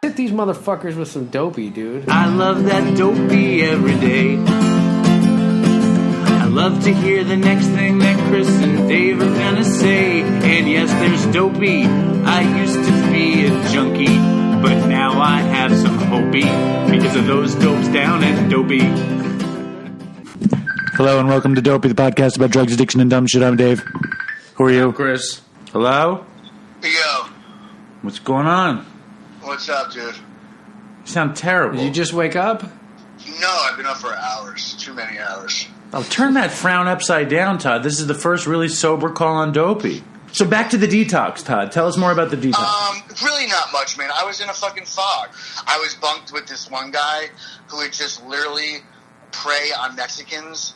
hit these motherfuckers with some Dopey, dude. I love that Dopey every day. I love to hear the next thing that Chris and Dave are gonna say. And yes, there's Dopey. I used to be a junkie, but now I have some hopey because of those dopes down at Dopey. Hello and welcome to Dopey, the podcast about drugs, addiction, and dumb shit. I'm Dave. Who are you? Chris. Hello? Yo. What's going on? What's up, dude? You sound terrible. Did you just wake up? No, I've been up for hours. Too many hours. Oh, turn that frown upside down, Todd. This is the first really sober call on Dopey. So back to the detox, Todd. Tell us more about the detox. Really not much, man. I was in a fucking fog. I was bunked with this one guy who would just literally prey on Mexicans,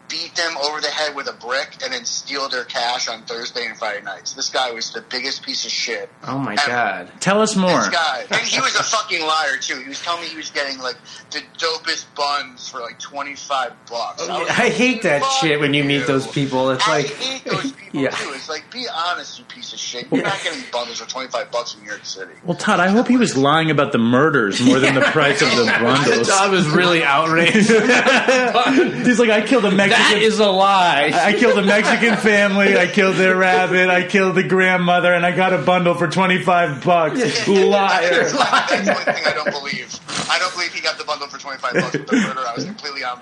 beat them over the head with a brick, and then steal their cash on Thursday and Friday nights. This guy was the biggest piece of shit. Oh my ever. God. Tell us more. This guy. And he was a fucking liar, too. He was telling me he was getting, like, the dopest buns for, like, $25. I hate that shit when you meet those people. It's like, I hate those people, too. It's like, be honest, you piece of shit. You're not getting bundles for $25 in New York City. Well, Todd, I hope he was lying about the murders more than the price of the bundles. Todd was really outraged. He's like, I killed a Mexican. That is a lie. I killed a Mexican family. I killed their rabbit. I killed the grandmother, and I got a bundle for $25. Liar. That's the only thing I don't believe. I don't believe he got the bundle for $25 with the murder I was completely on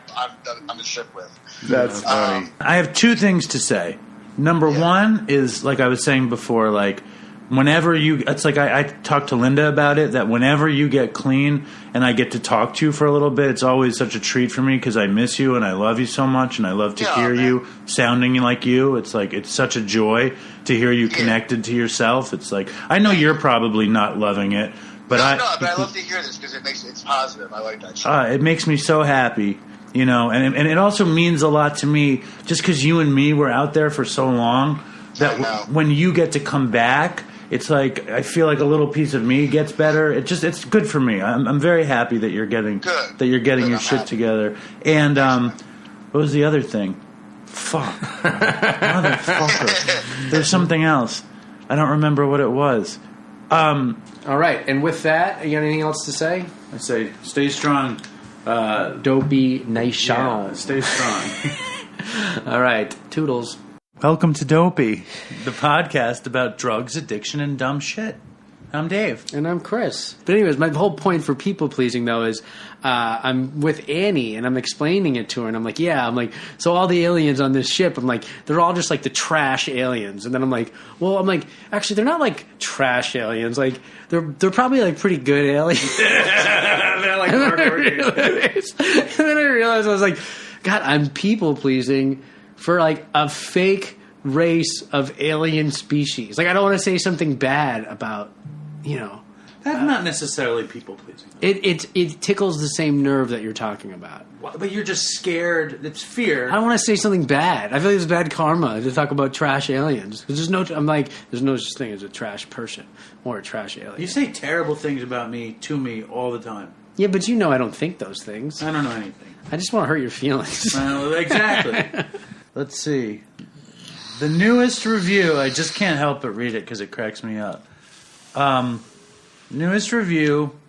the ship with. That's funny. I have two things to say. Number one is, like I was saying before, like, whenever you, it's like I talked to Linda about it, that whenever you get clean and I get to talk to you for a little bit, it's always such a treat for me because I miss you and I love you so much and I love to hear you sounding like you. It's like, it's such a joy to hear you connected to yourself. It's like, I know you're probably not loving it, but but I love to hear this because it's positive. I like that shit. It makes me so happy. You know, and it also means a lot to me just because you and me were out there for so long that when you get to come back, it's like I feel like a little piece of me gets better. It's good for me. I'm very happy that you're getting your shit together. And what was the other thing? Fuck, motherfucker. There's something else. I don't remember what it was. All right, and with that, you got anything else to say? I say, stay strong. Dopey Nation. Yeah, stay strong. All right, Toodles. Welcome to Dopey, the podcast about drugs, addiction, and dumb shit. I'm Dave. And I'm Chris. But anyways, my whole point for people-pleasing, though, is I'm with Annie, and I'm explaining it to her, and I'm like, so all the aliens on this ship, I'm like, they're all just like the trash aliens. And then I'm like, actually, they're not like trash aliens. Like, they're probably like pretty good aliens. They're like and then I realized, I was like, God, I'm people-pleasing for like a fake race of alien species. Like, I don't want to say something bad about, That's not necessarily people-pleasing. It tickles the same nerve that you're talking about. But you're just scared. It's fear. I don't want to say something bad. I feel like it's bad karma to talk about trash aliens. There's no such thing as a trash person or a trash alien. You say terrible things about me to me all the time. Yeah, but I don't think those things. I don't know anything. I just want to hurt your feelings. Exactly. Let's see. The newest review, I just can't help but read it because it cracks me up. Newest review,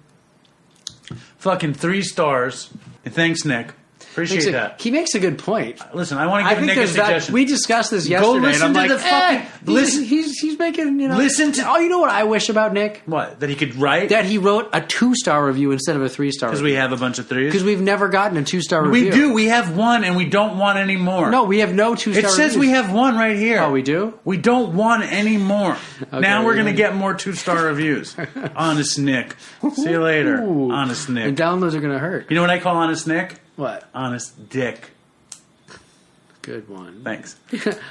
fucking 3 stars. And thanks, Nick. Appreciate that. He makes a good point. Listen, I want to give Nick a suggestion. We discussed this yesterday. Go listen and I'm to like, the fucking... listen, he's making, Listen to... Oh, you know what I wish about Nick? What? That he could write? That he wrote a 2-star review instead of a 3-star review. Because we have a bunch of 3s? Because we've never gotten a 2-star review. We do. We have 1, and we don't want any more. No, we have no 2-star reviews. It says we have 1 right here. Oh, we do? We don't want any more. Okay, now we're going to get more 2-star reviews. Honest Nick. See you later. Ooh. Honest Nick. And downloads are going to hurt. You know what I call Honest Nick? What? Honest Dick. Good one. Thanks.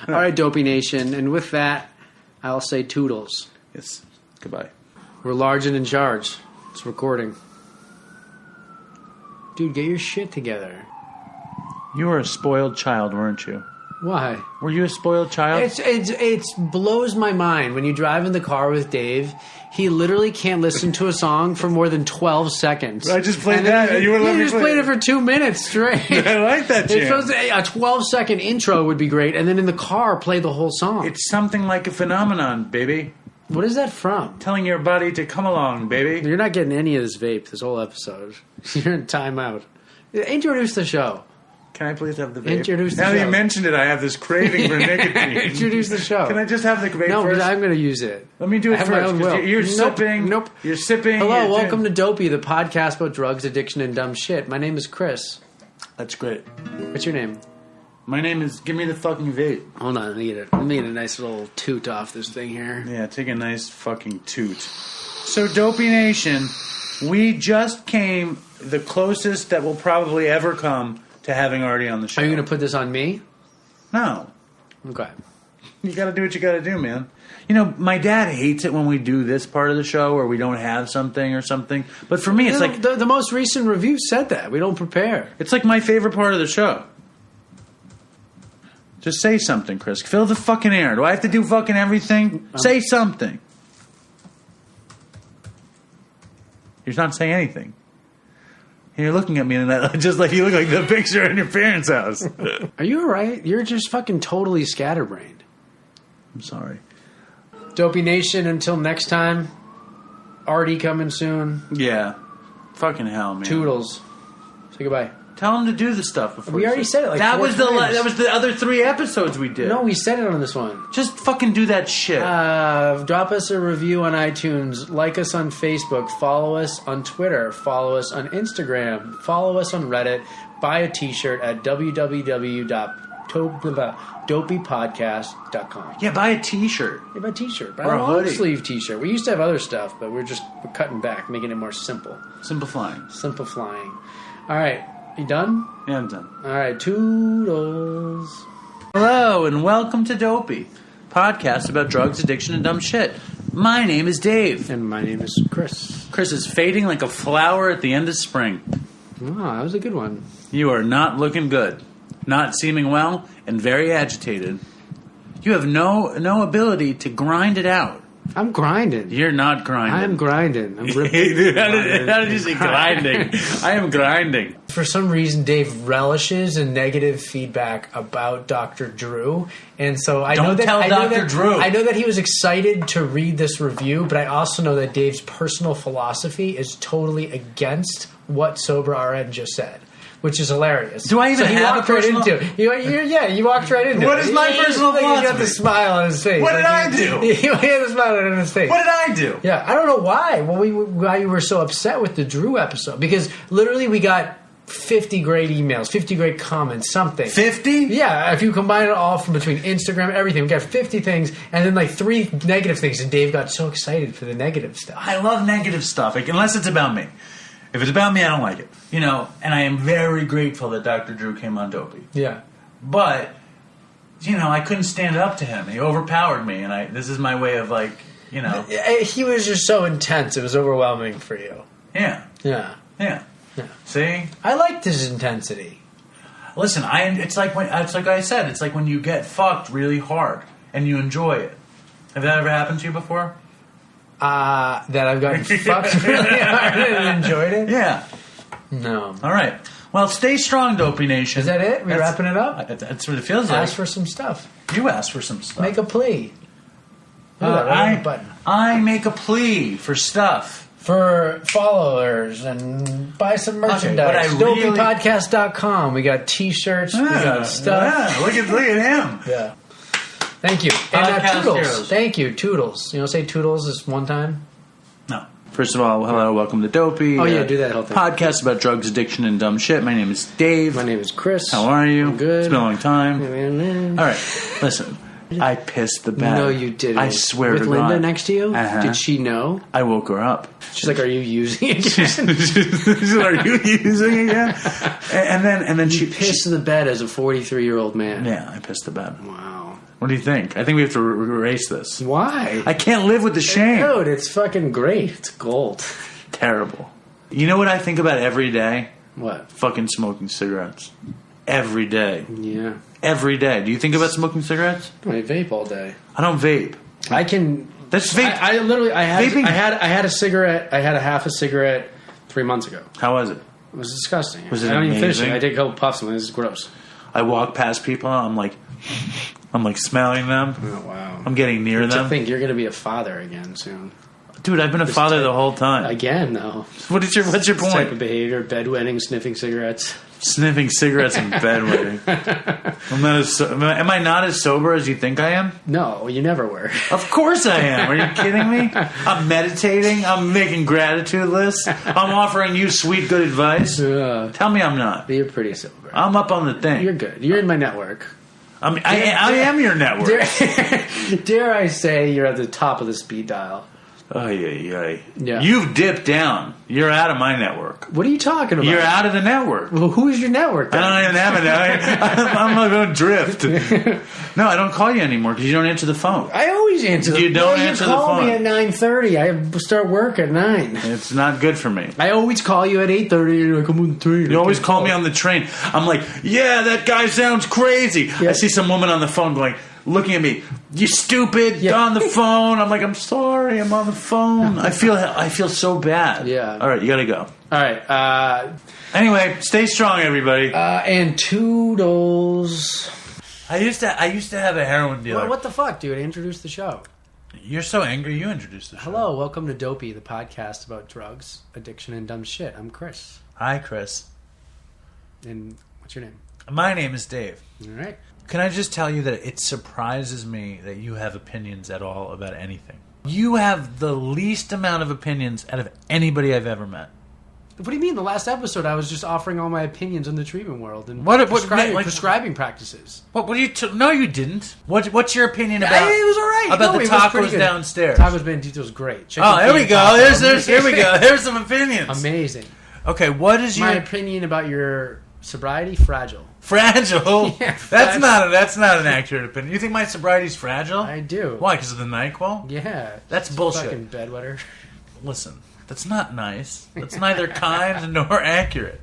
All right, Dopey Nation. And with that, I'll say Toodles. Yes. Goodbye. We're large and in charge. It's recording. Dude, get your shit together. You were a spoiled child, weren't you? Why? Were you a spoiled child? It blows my mind when you drive in the car with Dave. He literally can't listen to a song for more than 12 seconds. I just played that. You just played it for 2 minutes straight. I like that jam. It's supposed to, a 12-second intro would be great, and then in the car, play the whole song. It's something like a phenomenon, baby. What is that from? Telling your body to come along, baby. You're not getting any of this vape this whole episode. You're in timeout. Introduce the show. Can I please have the vape? Introduce the now show. That you mentioned it, I have this craving for nicotine. Introduce the show. Can I just have the vape No, first? because I'm going to use it. Let me do it I have my first. own will. You're Nope. sipping. Nope. You're sipping. Hello, you're welcome doing- to Dopey, the podcast about drugs, addiction, and dumb shit. My name is Chris. That's great. What's your name? My name is... Give me the fucking vape. Hold on, let me get a nice little toot off this thing here. Yeah, take a nice fucking toot. So, Dopey Nation, we just came the closest that we'll probably ever come to having already on the show. Are you going to put this on me? No. Okay. You gotta do what you gotta do, man. You know, my dad hates it when we do this part of the show where we don't have something or something. But for me, it's like... The most recent review said that. We don't prepare. It's like my favorite part of the show. Just say something, Chris. Fill the fucking air. Do I have to do fucking everything? Say something. You're not saying anything. And you're looking at me and that just like you look like the picture in your parents' house. Are you alright? You're just fucking totally scatterbrained. I'm sorry. Dopey Nation, until next time. Artie coming soon. Yeah. Fucking hell, man. Toodles. Say goodbye. Tell him to do the stuff before. We already said it like that 4 was times. that was the other 3 episodes we did. No, we said it on this one. Just fucking do that shit. Drop us a review on iTunes. Like us on Facebook. Follow us on Twitter. Follow us on Instagram. Follow us on Reddit. Buy a t-shirt at www.dopeypodcast.com. Yeah, buy a t-shirt. Yeah, buy a t-shirt. Buy Or a a long hoodie. sleeve t-shirt. We used to have other stuff, but we're cutting back, making it more simple. Simplifying. Simplifying. All right. You done? Yeah, I'm done. All right. Toodles. Hello, and welcome to Dopey, podcast about drugs, addiction, and dumb shit. My name is Dave. And my name is Chris. Chris is fading like a flower at the end of spring. Oh, that was a good one. You are not looking good, not seeming well, and very agitated. You have no ability to grind it out. I'm grinding. You're not grinding. I'm grinding. I'm ripping. Dude, how did you say grinding? I am grinding. For some reason, Dave relishes in negative feedback about Dr. Drew, and so I know Don't that tell Dr. Drew. I know that he was excited to read this review, but I also know that Dave's personal philosophy is totally against what Sober RN just said, which is hilarious. Do I even so he have walked a right personal- into it. You walked right into it. What is my personal He got the philosophy? smile on his face. What did I do? He had the smile on his face. What did I do? Yeah, I don't know why. Why you were so upset with the Drew episode? Because literally we got 50 great emails, 50 great comments, something. 50? Yeah, if you combine it all from between Instagram, everything, we got 50 things, and then like 3 negative things, and Dave got so excited for the negative stuff. I love negative stuff, like, unless it's about me. If it's about me, I don't like it. You know, and I am very grateful that Dr. Drew came on Dopey. Yeah. But, you know, I couldn't stand up to him. He overpowered me, and this is my way of, like, you know. He was just so intense, it was overwhelming for you. Yeah. Yeah. Yeah. Yeah. See? I liked his intensity. Listen, it's like I said, it's like when you get fucked really hard, and you enjoy it. Have that ever happened to you before? That I've gotten fucked really hard and enjoyed it? Yeah. No. All right. Well, stay strong, Dopey Nation. Is that it? We wrapping it up? That's what it feels like. Ask for some stuff. You asked for some stuff. Make a plea. Right on the button. I make a plea for stuff. For followers and buy some merchandise. but I really- Dopeypodcast.com. We got t-shirts. We got stuff. Yeah, look at him. Yeah. Thank you. And Podcast Toodles. heroes. Thank you, Toodles. You know, say Toodles this one time. No. First of all, hello, welcome to Dopey. Oh, yeah, do that whole thing. Podcast about drugs, addiction, and dumb shit. My name is Dave. My name is Chris. How are you? I'm good. It's been a long time. All All right, listen. I pissed the bed. No, you didn't. I swear With to Linda God. next to you? Uh-huh. Did she know? I woke her up. She's like, are you using it again? Are you using it again? And then she Pissed the bed as a 43-year-old man. Yeah, I pissed the bed. Wow. What do you think? I think we have to erase this. Why? I can't live with the shame. Dude, it's fucking great. It's gold. Terrible. You know what I think about every day? What? Fucking smoking cigarettes. Every day. Yeah. Every day. Do you think about smoking cigarettes? I vape all day. I don't vape. I can. That's vape. I literally. Vaping. I had a cigarette. I had a half a cigarette 3 months ago. How was it? It was disgusting. Was it I don't even finish it. amazing? I take a couple puffs and this is gross. I walk past people and I'm like, I'm like smelling them. Oh, wow. I'm getting near To them. think you're going to be a father again soon. Dude, I've been a father the whole time. Again, though. What's your This type point? of behavior, bedwetting, sniffing cigarettes. Sniffing cigarettes in bed with you. Am I not as sober as you think I am? No, you never were. Of course I am. Are you kidding me? I'm meditating. I'm making gratitude lists. I'm offering you sweet, good advice. Tell me I'm not. You're pretty sober. I'm up on the thing. You're good. You're in my network. I am your network. Dare I say you're at the top of the speed dial. Yeah. Yeah. You've dipped down. You're out of my network. What are you talking about? You're out of the network. Well, who is your network then? I don't even have a network. I'm not going to drift. No, I don't call you anymore because you don't answer the phone. I always answer the phone. You don't answer the call phone. me at 9:30. I start work at 9. It's not good for me. I always call you at 8:30. You're like, I'm on the train. You always call me on the train. I'm like, yeah, that guy sounds crazy. Yeah. I see some woman on the phone going, looking at me, you stupid, Yeah. on the phone. I'm like, I'm sorry, I'm on the phone. I feel so bad. Yeah. All right, you got to go. All right. Anyway, stay strong, everybody. And Toodles. I used to have a heroin dealer. What the fuck, dude? Introduce the show. You're so angry. You introduced the show. Hello, welcome to Dopey, the podcast about drugs, addiction, and dumb shit. I'm Chris. Hi, Chris. And what's your name? My name is Dave. All right. Can I just tell you that it surprises me that you have opinions at all about anything? You have the least amount of opinions out of anybody I've ever met. What do you mean? The last episode, I was just offering all my opinions on the treatment world and prescribing practices. What do you? No, you didn't. What's your opinion about? It was all right. About No, the it was pretty tacos good. downstairs. Tacos Bandito was great. Chicken Oh, there we feet go. taco. Here we go. There's some opinions. Amazing. Okay, what is My your opinion about your sobriety? Fragile. fragile? Yeah, that's not an accurate opinion. You think my sobriety's fragile? I do. Why? Because of the NyQuil? Yeah. That's bullshit. Fucking bedwetter. Listen, that's not nice. That's neither kind nor accurate.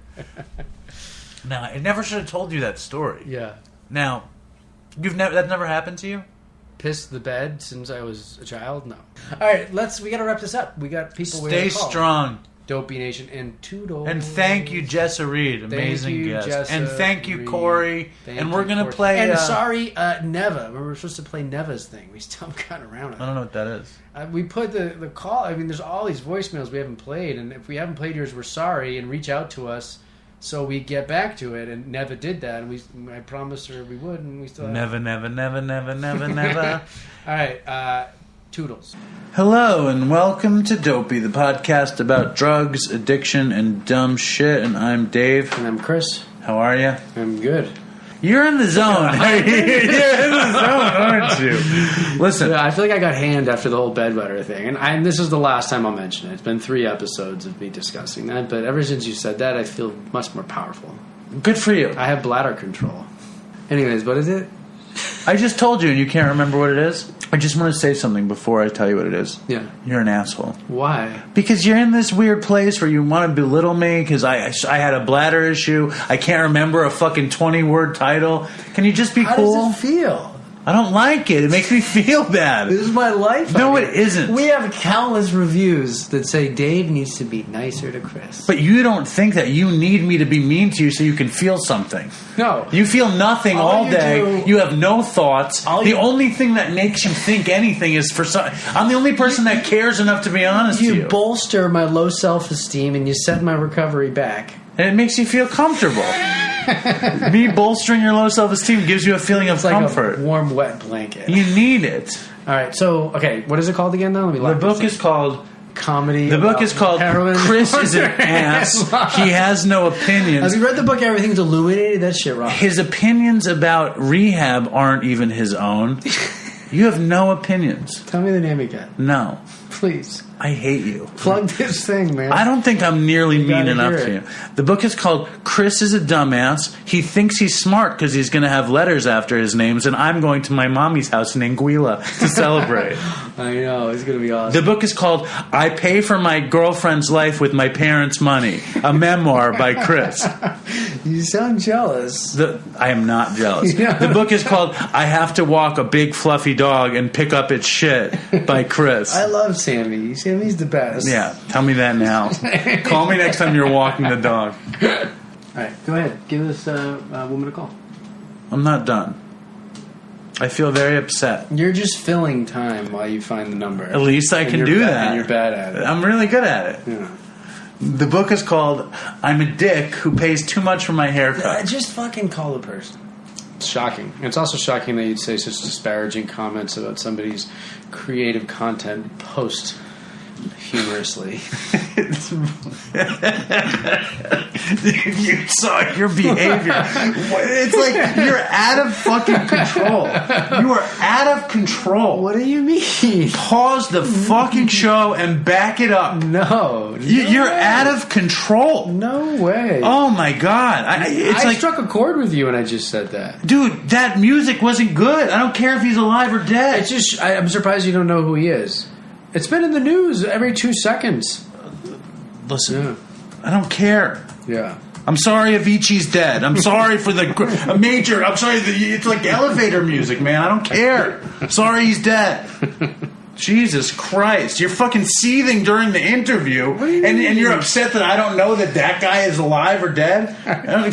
Now, I never should have told you that story. Yeah. Now, that never happened to you? Pissed the bed since I was a child? No. All right, we got to wrap this up. We got people. Stay strong. Dopey Nation and Toodles. And thank you, Jessa Reed. Amazing guest. Jessa and thank you, Reed. Corey. And we're going to Corey. play... And sorry, Neva. We were supposed to play Neva's thing. We still haven't gotten around to it. I don't know what that is. We put the call... I mean, there's all these voicemails we haven't played. And if we haven't played yours, we're sorry. And reach out to us so we get back to it. And Neva did that. And I promised her we would. And we still Never. All right. Toodles. Hello and welcome to Dopey, the podcast about drugs, addiction, and dumb shit. And I'm Dave. And I'm Chris. How are you? I'm good. You're in the zone. You're in the zone, aren't you? Listen. Yeah, I feel like I got hand after the whole bedwetter thing. And this is the last time I'll mention it. It's been 3 episodes of me discussing that. But ever since you said that, I feel much more powerful. Good for you. I have bladder control. Anyways, what is it? I just told you and you can't remember what it is. I just want to say something before I tell you what it is. Yeah. You're an asshole. Why? Because you're in this weird place where you want to belittle me because I had a bladder issue. I can't remember a fucking 20-word title. Can you just be cool? How does it feel? I don't like it. It makes me feel bad. This is my life. No, it isn't. We have countless reviews that say Dave needs to be nicer to Chris. But you don't think that you need me to be mean to you so you can feel something. No. You feel nothing all day. You have no thoughts. The only thing that makes you think anything is for some... I'm the only person that cares enough to be honest to you. You bolster my low self-esteem and you set my recovery back. And it makes you feel comfortable. Me bolstering your low self-esteem gives you a feeling of comfort. Like a warm, wet blanket. You need it. All right, so, okay, what is it called again, though? The book is called... Comedy. The book is called Chris is an Ass. He has no opinions. Have you read the book Everything's Illuminated? That shit wrong. His opinions about rehab aren't even his own. You have no opinions. Tell me the name again. No. Please. I hate you. Plug this thing, man. I don't think I'm nearly mean enough hear to you. The book is called Chris is a Dumbass. He thinks he's smart because he's going to have letters after his names, and I'm going to my mommy's house in Anguilla to celebrate. I know. It's going to be awesome. The book is called I Pay for My Girlfriend's Life with My Parents' Money, a memoir by Chris. You sound jealous. I am not jealous. Yeah. The book is called I Have to Walk a Big Fluffy Dog and Pick Up Its Shit by Chris. I love Sammy. Sammy's the best. Yeah, tell me that now. Call me next time you're walking the dog. All right, go ahead. Give this woman a call. I'm not done. I feel very upset. You're just filling time while you find the number. At least I can do that. And you're bad at it. I'm really good at it. Yeah. The book is called I'm a Dick Who Pays Too Much for My Haircut. Just fucking call the person. It's shocking. It's also shocking that you'd say such disparaging comments about somebody's creative content humorously. You saw your behavior. It's like you're out of fucking control. You are out of control. What do you mean? Pause the fucking show and back it up. No. You're out of control. No way. Oh my God. I struck a chord with you when I just said that. Dude, that music wasn't good. I don't care if he's alive or dead. It's just, I'm surprised you don't know who he is. It's been in the news every 2 seconds. Listen, I don't care. Yeah. I'm sorry Avicii's dead. I'm sorry for a major. I'm sorry. It's like elevator music, man. I don't care. Sorry he's dead. Jesus Christ. You're fucking seething during the interview, and you're upset that I don't know that guy is alive or dead?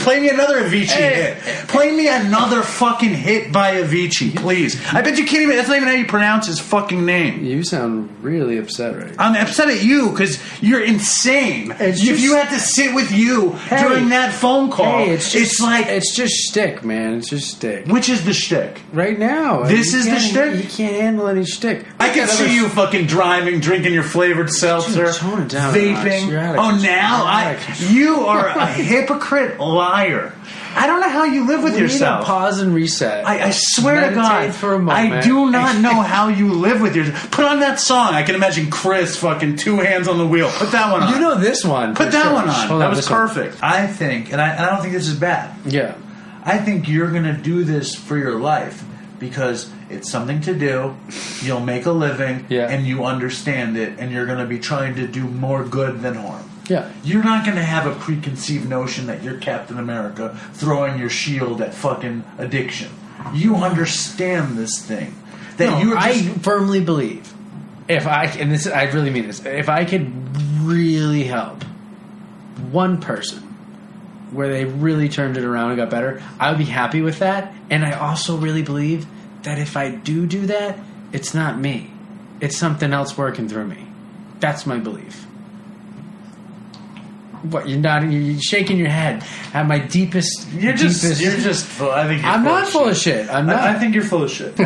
Play me another Avicii hit. Play me another fucking hit by Avicii, please. I bet you can't even... That's not even how you pronounce his fucking name. You sound really upset right now. I'm upset at you because you're insane. If you had to sit with you during that phone call, it's just shtick, man. It's just shtick. Which is the shtick? Right now. This is the shtick? You can't handle any shtick. I can see you fucking driving, drinking your flavored seltzer, tone it down, vaping. You are a hypocrite liar. I don't know how you live with yourself. Need to pause and reset. I swear to God, for a moment. I do not know how you live with yourself. Put on that song. I can imagine Chris fucking 2 hands on the wheel. Put that one on. You know this one. Put that one on. That was perfect. One. I think, and I don't think this is bad. Yeah. I think you're going to do this for your life because it's something to do. You'll make a living, and you understand it, and you're going to be trying to do more good than harm. Yeah. You're not going to have a preconceived notion that you're Captain America throwing your shield at fucking addiction. You understand this thing. I firmly believe I really mean this, if I could really help one person where they really turned it around and got better, I would be happy with that. And I also really believe that if I do that, it's not me. It's something else working through me. That's my belief. What, you're shaking your head at my deepest. You're just full. I think I'm not full of shit. I'm not. I think you're full of shit.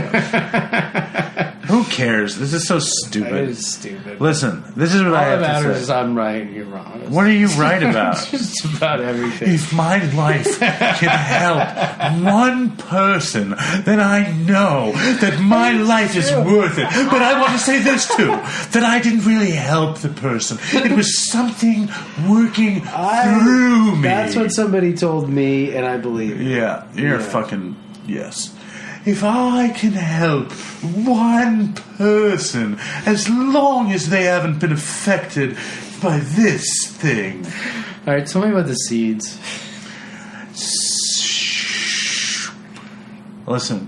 Who cares? This is so stupid. It is stupid. Listen, this is what I have to say. All that matters is I'm right and you're wrong. What are you right about? Just about everything. If my life can help one person, then I know that my life is worth it. But I want to say this too, that I didn't really help the person. It was something working through me. That's what somebody told me, and I believe it. Yeah, you're fucking... Yes. If I can help one person, as long as they haven't been affected by this thing. All right, tell me about the seeds. Listen,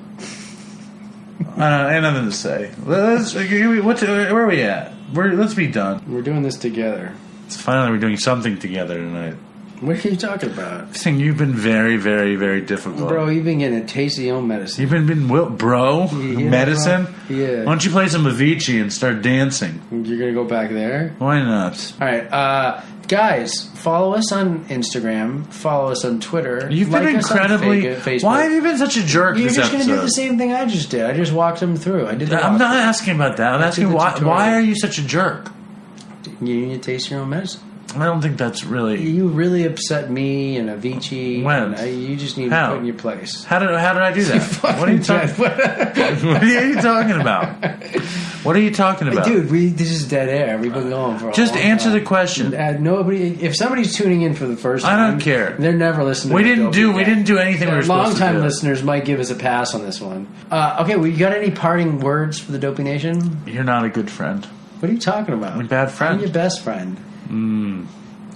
I have nothing to say. Where are we at? Let's be done. We're doing this together. It's finally we're doing something together tonight. What are you talking about? Saying you've been very, very, very difficult. Bro, you've been getting a taste of your own medicine. You've been medicine? Bro. Yeah. Why don't you play some Avicii and start dancing? You're going to go back there? Why not? All right. Guys, follow us on Instagram. Follow us on Twitter. You've been incredibly... Facebook. Why have you been such a jerk You're this just going episode? to do the same thing I just did. I just walked them through. I'm not asking about that. I'm asking why are you such a jerk? You need to taste your own medicine. I don't think that's really... You really upset me and Avicii. When? And you just need to put in your place. How did I do that? What are you talking What are you talking about? What are you talking about? Dude, this is dead air. We've been going for a Just long answer time. the question. Nobody. If somebody's tuning in for the first time... I don't care. They're never listening We to didn't do anything we were supposed to do. Long-time listeners might give us a pass on this one. Okay, we got any parting words for the Dopey Nation? You're not a good friend. What are you talking about? I'm a bad friend. I'm your best friend.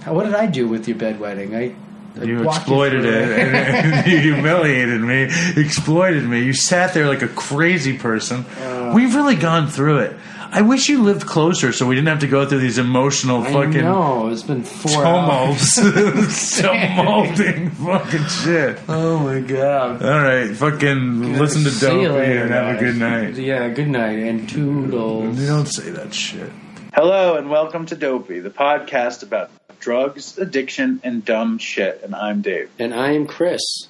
What did I do with your bedwetting? You exploited it. You humiliated me. Exploited me. You sat there like a crazy person. We've really gone through it. I wish you lived closer so we didn't have to go through these emotional fucking No, it's been 4 hours. tumulting fucking shit. Oh my god. All right, fucking listen to See you Dopey later, and have a guys. good night. Yeah, good night and toodles. You don't say that shit. Hello and welcome to Dopey, the podcast about drugs, addiction, and dumb shit. And I'm Dave. And I am Chris.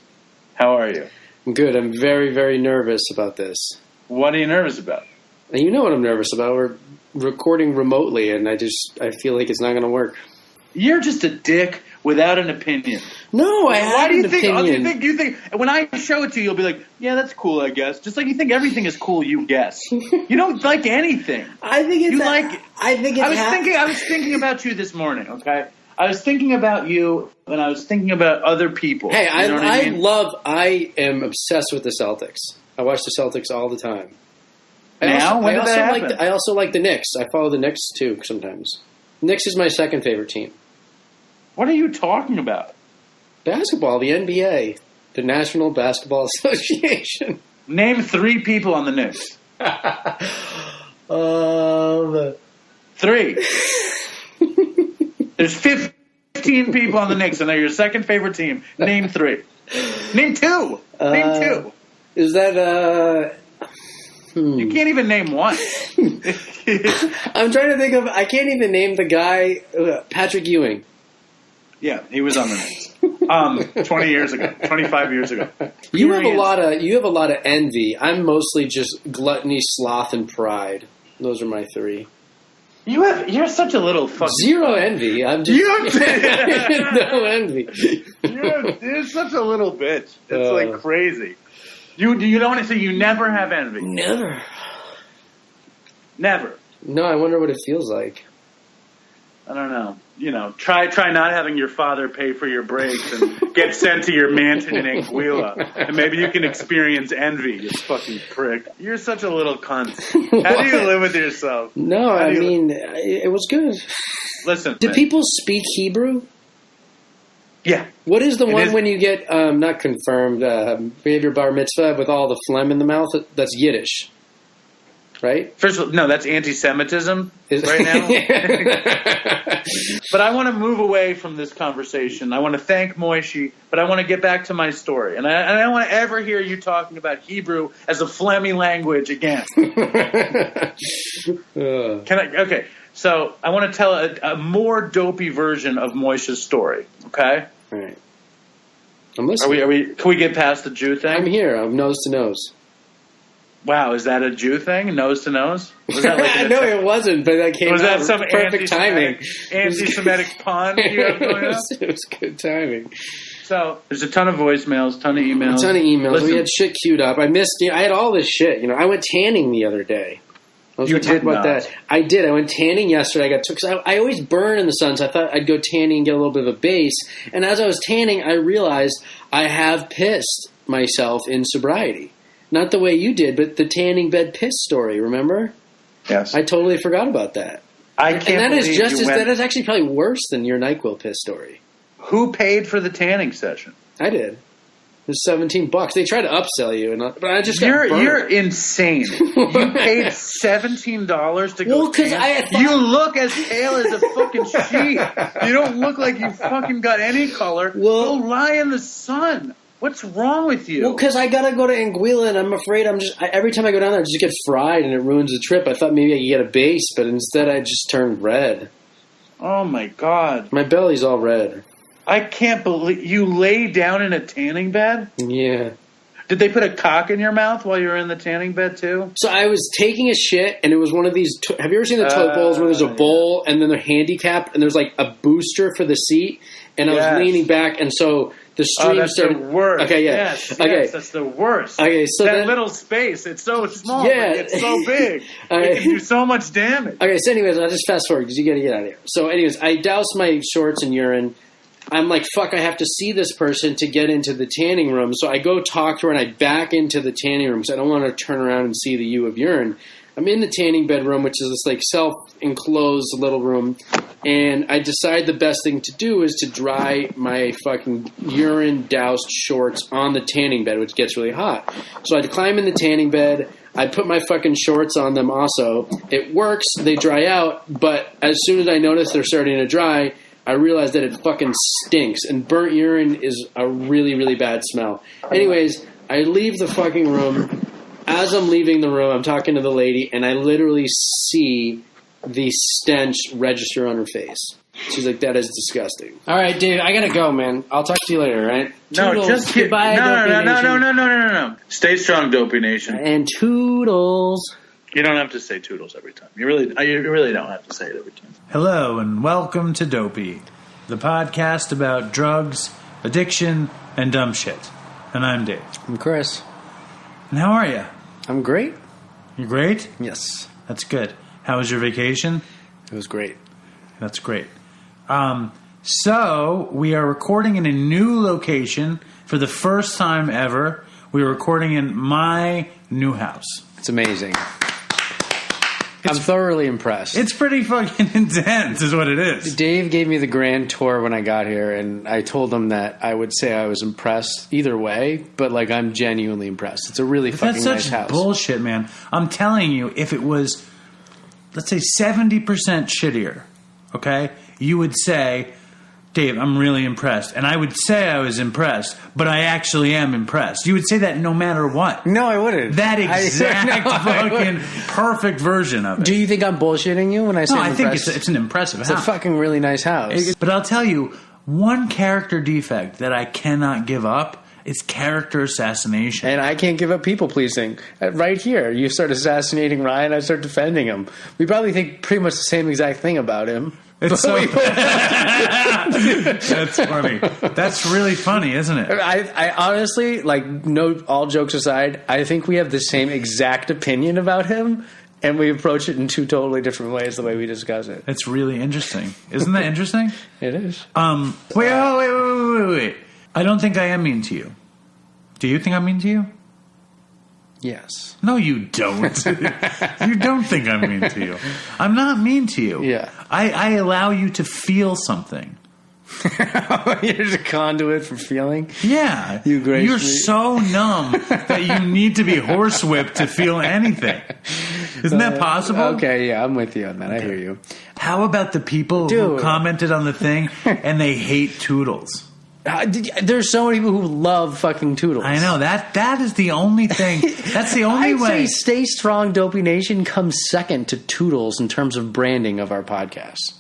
How are you? I'm good. I'm very, very nervous about this. What are you nervous about? And you know what I'm nervous about. We're recording remotely, and I feel like it's not going to work. You're just a dick without an opinion. No, I have an opinion. You think when I show it to you, you'll be like, yeah, that's cool, I guess. Just like you think everything is cool, you guess. You don't like anything. I think it's. I was thinking about you this morning. Okay, I was thinking about you, and I was thinking about other people. Hey, you know I am obsessed with the Celtics. I watch the Celtics all the time. I also like the Knicks. I follow the Knicks too sometimes. Knicks is my second favorite team. What are you talking about? Basketball, the NBA, the National Basketball Association. Name 3 people on the Knicks. 3. There's 15 people on the Knicks, and they're your second favorite team. Name 3. Name 2. Name 2. Is that You can't even name 1. I'm trying to think of. I can't even name the guy. Patrick Ewing. Yeah, he was on the Knicks. 20 years ago, 25 years ago. You have a lot of envy. I'm mostly just gluttony, sloth, and pride. Those are my 3. You're such a little fucking... Zero envy. I'm just... no envy. You're such a little bitch. It's like crazy. You don't want to say you never have envy. Never. Never. No, I wonder what it feels like. I don't know. Try not having your father pay for your breaks and get sent to your mansion in Anguilla, and maybe you can experience envy, you fucking prick. You're such a little cunt. How do you live with yourself? No, it was good. Listen. Do people speak Hebrew? Yeah. What is the one when you get, not confirmed, we have your bar mitzvah with all the phlegm in the mouth? That's Yiddish. Right? First of all, no, that's anti-Semitism right now. But I want to move away from this conversation. I want to thank Moishi, but I want to get back to my story. And I don't want to ever hear you talking about Hebrew as a phlegmy language again. Okay, so I want to tell a more dopey version of Moisha's story, okay? All right. I'm listening. Can we get past the Jew thing? I'm here. I'm nose to nose. Wow, is that a Jew thing? Nose to nose? Was that like no, it wasn't, but that came was out that some perfect timing. Anti-Semitic pun you have going on? It was good timing. So, there's a ton of voicemails, ton of emails. Listen, we had shit queued up. I had all this shit. I went tanning the other day. You did about that. I did. I went tanning yesterday. Because I always burn in the sun, so I thought I'd go tanning and get a little bit of a base. And as I was tanning, I realized I have pissed myself in sobriety. Not the way you did, but the tanning bed piss story, remember? Yes. I totally forgot about that. That is actually probably worse than your NyQuil piss story. Who paid for the tanning session? I did. It was $17. They tried to upsell you, but I just got burned. You're insane. You paid $17 to go. Well, because you look as pale as a fucking sheet. You don't look like you fucking got any color. Go lie in the sun. What's wrong with you? Well, because I gotta go to Anguilla, and I'm afraid every time I go down there, I just get fried, and it ruins the trip. I thought maybe I could get a base, but instead I just turned red. Oh my god! My belly's all red. I can't believe you lay down in a tanning bed. Yeah. Did they put a cock in your mouth while you were in the tanning bed too? So I was taking a shit, and it was one of these. Have you ever seen the toilet bowls where there's a bowl, and then they're handicapped, and there's like a booster for the seat, and I was leaning back, and so. The stream started. The worst. Okay, yeah. Yes, okay. That's the worst. Okay, so that little space, it's so small, yeah. But it's so big. It can do so much damage. Okay, so anyways, I'll just fast forward because you got to get out of here. So anyways, I doused my shorts in urine. I'm like, fuck, I have to see this person to get into the tanning room. So I go talk to her and I back into the tanning room because I don't want to turn around and see the U of urine. I'm in the tanning bedroom, which is this like self-enclosed little room, and I decide the best thing to do is to dry my fucking urine-doused shorts on the tanning bed, which gets really hot. So I climb in the tanning bed, I put my fucking shorts on them also. It works. They dry out. But as soon as I notice they're starting to dry, I realize that it fucking stinks. And burnt urine is a really, really bad smell. Anyways, I leave the fucking room. As I'm leaving the room, I'm talking to the lady, and I literally see the stench register on her face. She's like, that is disgusting. All right, Dave, I gotta go, man. I'll talk to you later, right? No, Toodles. just Goodbye, Dopey Nation. No. Stay strong, Dopey Nation. And Toodles. You don't have to say Toodles every time. You really don't have to say it every time. Hello, and welcome to Dopey, the podcast about drugs, addiction, and dumb shit. And I'm Dave. I'm Chris. And how are you? I'm great. You great? Yes. That's good. How was your vacation? It was great. That's great. So we are recording in a new location for the first time ever. We are recording in my new house. It's amazing. I'm thoroughly impressed. It's pretty fucking intense is what it is. Dave gave me the grand tour when I got here, and I told him that I would say I was impressed either way, but like I'm genuinely impressed. It's a really fucking That's nice such house. bullshit, man. I'm telling you, if it was, let's say 70% shittier, okay, you would say, Dave, I'm really impressed. And I would say I was impressed, but I actually am impressed. You would say that no matter what. No, I wouldn't. That exact fucking perfect version of it. Do you think I'm bullshitting you when I say No, I'm I think impressed? it's an impressive It's house. a fucking really nice house. But I'll tell you, one character defect that I cannot give up is character assassination. And I can't give up people pleasing. Right here, you start assassinating Ryan, I start defending him. We probably think pretty much the same exact thing about him. It's so That's funny. That's really funny, isn't it? I honestly, like, no, all jokes aside, I think we have the same exact opinion about him, and we approach it in two totally different ways the way we discuss it. It's really interesting. Isn't that interesting? It is. Wait. I don't think I am mean to you. Do you think I'm mean to you? Yes. No, you don't. You don't think I'm mean to you. I'm not mean to you. Yeah. I allow you to feel something. You're the conduit for feeling? Yeah. You're so numb that you need to be horsewhipped to feel anything. Isn't that possible? Okay, yeah, I'm with you on that. Okay. I hear you. How about the people who commented on the thing and they hate Toodles? There's so many people who love fucking Toodles. I know. That is the only thing. That's the only way. I'd say Stay Strong Dopey Nation comes second to Toodles in terms of branding of our podcast.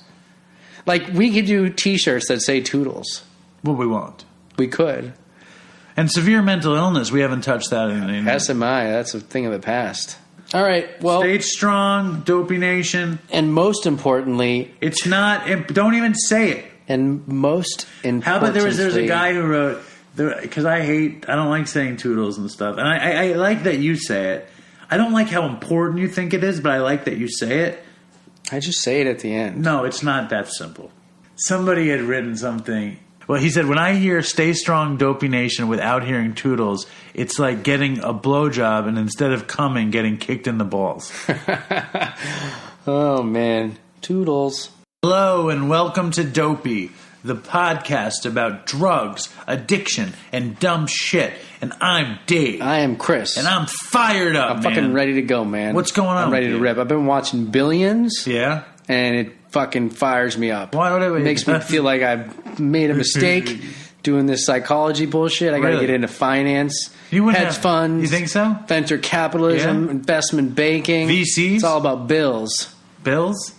Like, we could do T-shirts that say Toodles. Well, we won't. We could. And severe mental illness, we haven't touched that in SMI, that's a thing of the past. All right, well... Stay strong, Dopey Nation. And most importantly... It's not... Don't even say it. And most importantly... How about there's a guy who wrote... Because I don't like saying Toodles and stuff. And I like that you say it. I don't like how important you think it is, but I like that you say it. I just say it at the end. No, it's not that simple. Somebody had written something. Well, he said, when I hear Stay Strong Dopey Nation without hearing Toodles, it's like getting a blowjob and instead of coming, getting kicked in the balls. Oh, man. Toodles. Hello and welcome to Dopey, the podcast about drugs, addiction, and dumb shit. And I'm Dave. I am Chris. And I'm fired up, I'm fucking ready to go, man. What's going on? I'm ready to rip. I've been watching Billions. Yeah? And it fucking fires me up. Why? It makes me feel like I've made a mistake doing this psychology bullshit. I got to get into finance, hedge funds. You think so? Venture capitalism, investment banking. VCs? It's all about bills. Bills?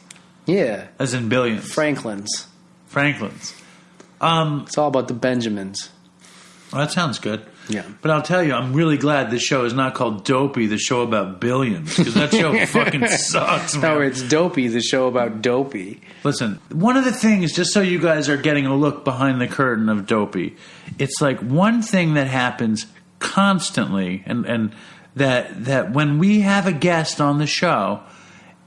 Yeah. As in billions. Franklin's. It's all about the Benjamins. Well, that sounds good. Yeah. But I'll tell you, I'm really glad this show is not called Dopey, the show about billions. Because that show fucking sucks, man. No, it's Dopey, the show about Dopey. Listen, one of the things, just so you guys are getting a look behind the curtain of Dopey, it's like one thing that happens constantly, and that when we have a guest on the show,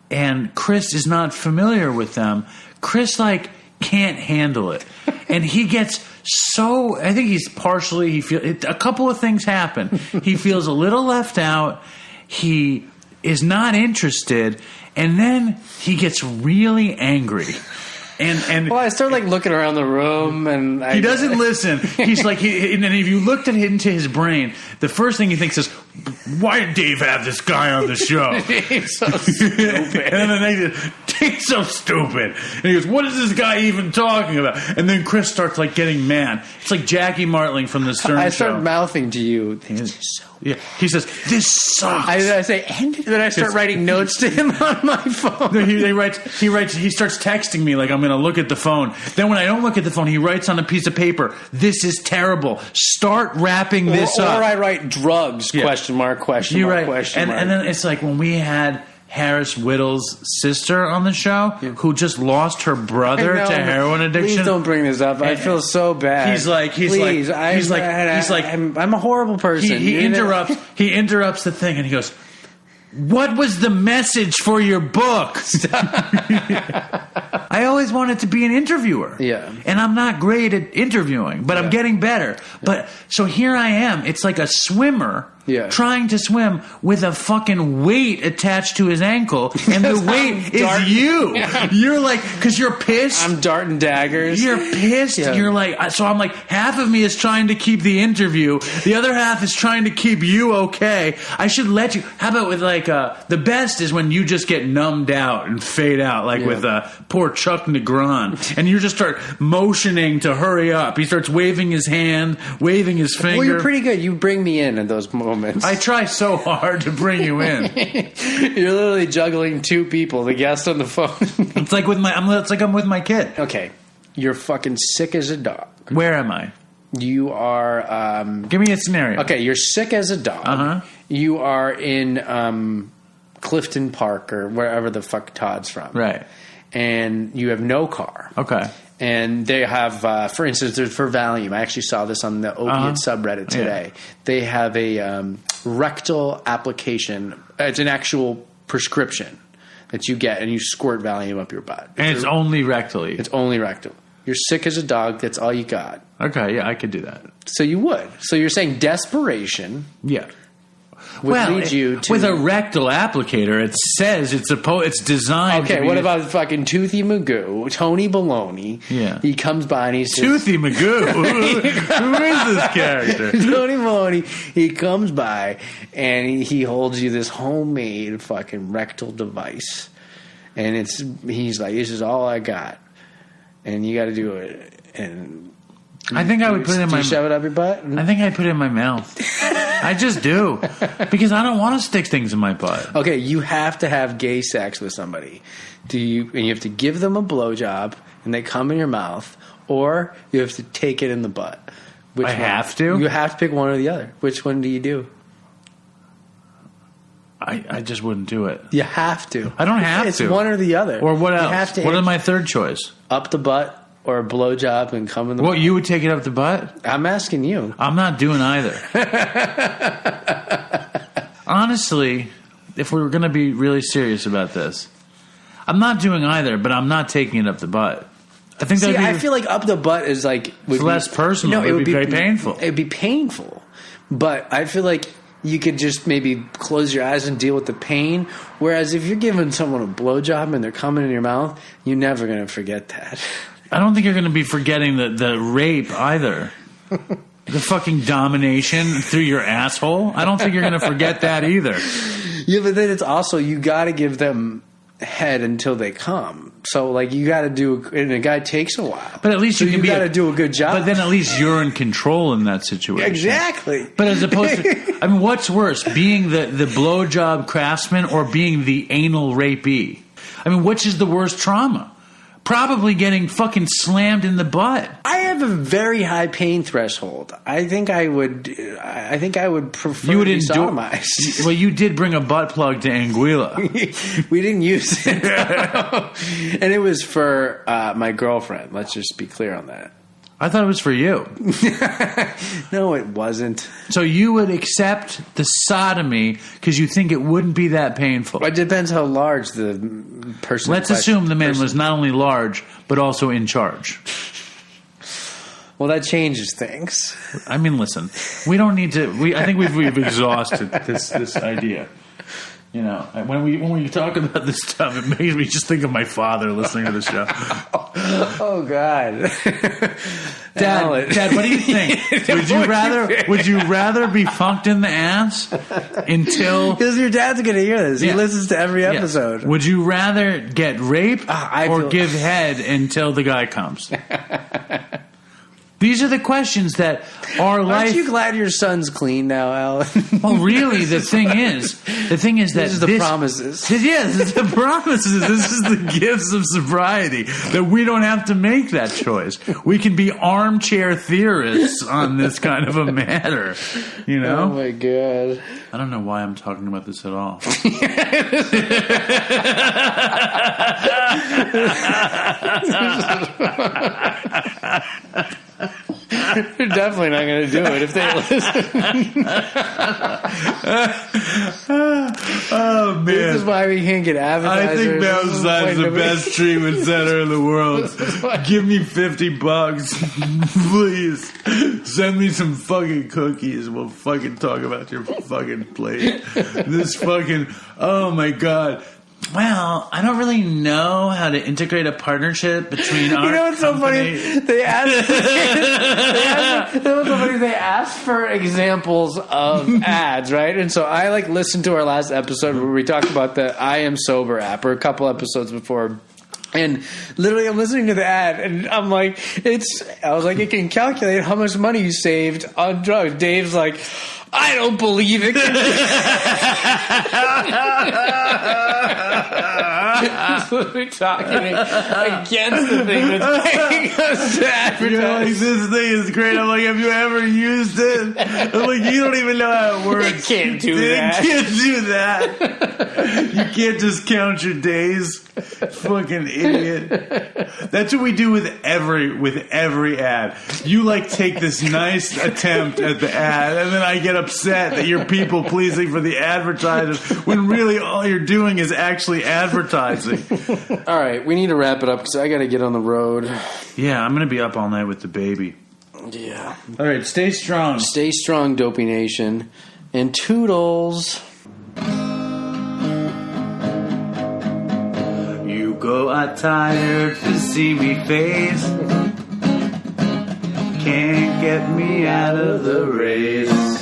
and Chris is not familiar with them, Chris, like, can't handle it. And he gets so... I think he's partially... a couple of things happen. He feels a little left out. He is not interested. And then he gets really angry. And Well, I start like looking around the room, and he doesn't listen. He's like, and then if you looked into his brain, the first thing he thinks is, why did Dave have this guy on the show? Dave's so stupid. And then the next is, Dave's so stupid. And he goes, what is this guy even talking about? And then Chris starts like getting mad. It's like Jackie Martling from the Stern I Show. start mouthing to you. Yeah, he says, this sucks. I say, and then I start writing notes to him on my phone. No, he starts texting me like I'm going to look at the phone. Then when I don't look at the phone, he writes on a piece of paper, this is terrible. Start wrapping this up. Or I write drugs, Yeah. question mark, question mark, question mark. And then it's like when we had Harris Whittle's sister on the show who just lost her brother to heroin addiction. Please don't bring this up. I feel so bad. He's like, I'm a horrible person. He interrupts the thing and he goes, what was the message for your book? I always wanted to be an interviewer. Yeah. And I'm not great at interviewing, but I'm getting better. But so here I am. It's like a swimmer trying to swim with a fucking weight attached to his ankle. And the weight is you. You're like, because you're pissed. I'm darting daggers. You're pissed. Yeah. You're like, so I'm like, half of me is trying to keep the interview. The other half is trying to keep you okay. I should let you. How about with like, the best is when you just get numbed out and fade out, like with poor Chuck Negron. And you just start motioning to hurry up. He starts waving his hand, waving his finger. Well, you're pretty good. You bring me in at those moments. I try so hard to bring you in. You're literally juggling two people, the guest on the phone. It's like I'm with my kid. Okay. You're fucking sick as a dog. Where am I? You are... Give me a scenario. Okay, you're sick as a dog. Uh-huh. You are in Clifton Park or wherever the fuck Todd's from. Right. And you have no car. Okay. And they have, for instance, for Valium. I actually saw this on the opiate subreddit today. Yeah. They have a rectal application. It's an actual prescription that you get, and you squirt Valium up your butt. And it's only rectally. It's only rectal. You're sick as a dog. That's all you got. Okay, yeah, I could do that. So you would. So you're saying desperation. Yeah. Would lead you to, with a rectal applicator, it says it's designed. Okay, what about fucking Toothy Magoo, Tony Baloney? Yeah, he comes by and he says, Toothy Magoo. Who is this character? Tony Baloney. He comes by and he holds you this homemade fucking rectal device, and he's like, "This is all I got, and you got to do it." And I think I would put it in my. Shove it up your butt. I think I put it in my mouth. I just do because I don't want to stick things in my butt. Okay, you have to have gay sex with somebody. And you have to give them a blowjob, and they come in your mouth, or you have to take it in the butt. Which have to? You have to pick one or the other. Which one do you do? I just wouldn't do it. You have to. I don't have it's to. It's one or the other. Or what else? You have to what is my third choice? Up the butt. Or a blowjob and come in the What, you would take it up the butt? I'm asking you. I'm not doing either. Honestly, if we were going to be really serious about this, I'm not doing either, but I'm not taking it up the butt. I think I feel like up the butt is like... It's less personal. No, it would be very painful. It would be painful. But I feel like you could just maybe close your eyes and deal with the pain. Whereas if you're giving someone a blowjob and they're coming in your mouth, you're never going to forget that. I don't think you're going to be forgetting the rape either. The fucking domination through your asshole. I don't think you're going to forget that either. Yeah, but then it's also, you got to give them head until they come. So, like, you got to do, and a guy takes a while. But at least you got to do a good job. But then at least you're in control in that situation. Exactly. But as opposed to, I mean, what's worse, being the blowjob craftsman or being the anal rapee? I mean, which is the worst trauma? Probably getting fucking slammed in the butt. I have a very high pain threshold. I think I would prefer to be sodomized. Well, you did bring a butt plug to Anguilla. We didn't use it, and it was for my girlfriend. Let's just be clear on that. I thought it was for you. No, it wasn't. So you would accept the sodomy because you think it wouldn't be that painful. It depends how large the person. Let's assume the man was not only large but also in charge. Well, that changes things. I mean, listen, we don't need to. I think we've exhausted this idea. You know, when we talk about this stuff, it makes me just think of my father listening to the show. Oh God, Dad, what do you think? Would you rather be funked in the ass until? Because your dad's gonna hear this. He listens to every episode. Would you rather get raped or give head until the guy comes? These are the questions that our life. Aren't you glad your son's clean now, Alan? Well, really, the thing is that this is the promises. Yes, it's the promises. This is the gifts of sobriety that we don't have to make that choice. We can be armchair theorists on this kind of a matter. You know? Oh my God! I don't know why I'm talking about this at all. They're definitely not going to do it if they listen. Oh man, this is why we can't get advertisers. I think Mountainside's the best treatment center in the world. Give me $50, please. Send me some fucking cookies. We'll fucking talk about your fucking plate. This fucking, oh my God. Well, I don't really know how to integrate a partnership between our. You know what's company. so funny? They asked for examples of ads, right? And so I listened to our last episode where we talked about the I Am Sober app, or a couple episodes before. And literally, I'm listening to the ad, and I'm like, I was like, it can calculate how much money you saved on drugs. Dave's like, I don't believe it. We're talking against the thing that's paying us to advertise. You're like, this thing is great. I'm like, have you ever used it? I'm like, you don't even know how it works. It can't do that. It can't do that. You can't just count your days. Fucking idiot. That's what we do with every ad. You take this nice attempt at the ad, and then I get upset that you're people pleasing for the advertisers when really all you're doing is actually advertising. All right, we need to wrap it up because I got to get on the road. Yeah, I'm going to be up all night with the baby. Yeah. All right, stay strong. Stay strong, Dopey Nation. And Toodles. You go out tired to see me face. Can't get me out of the race.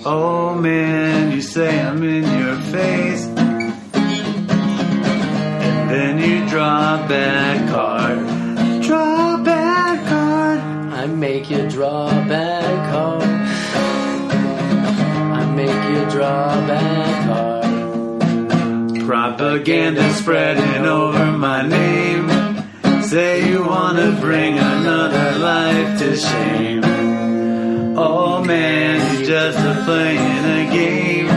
Oh man, you say I'm in your face, and then you draw a bad card. Draw a bad card. I make you draw a bad card. I make you draw a bad card. Propaganda spreading over my name. Say you wanna bring another life to shame. Oh man, you're just playing a game.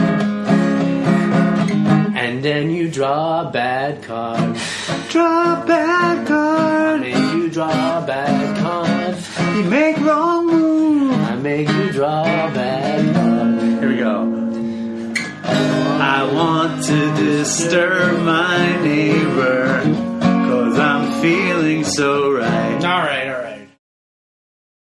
And then you draw a bad card. Draw a bad card. I make you draw a bad card. You make wrong move. I make you draw a bad card. Here we go. I want to disturb my neighbor, 'cause I'm feeling so right. All right.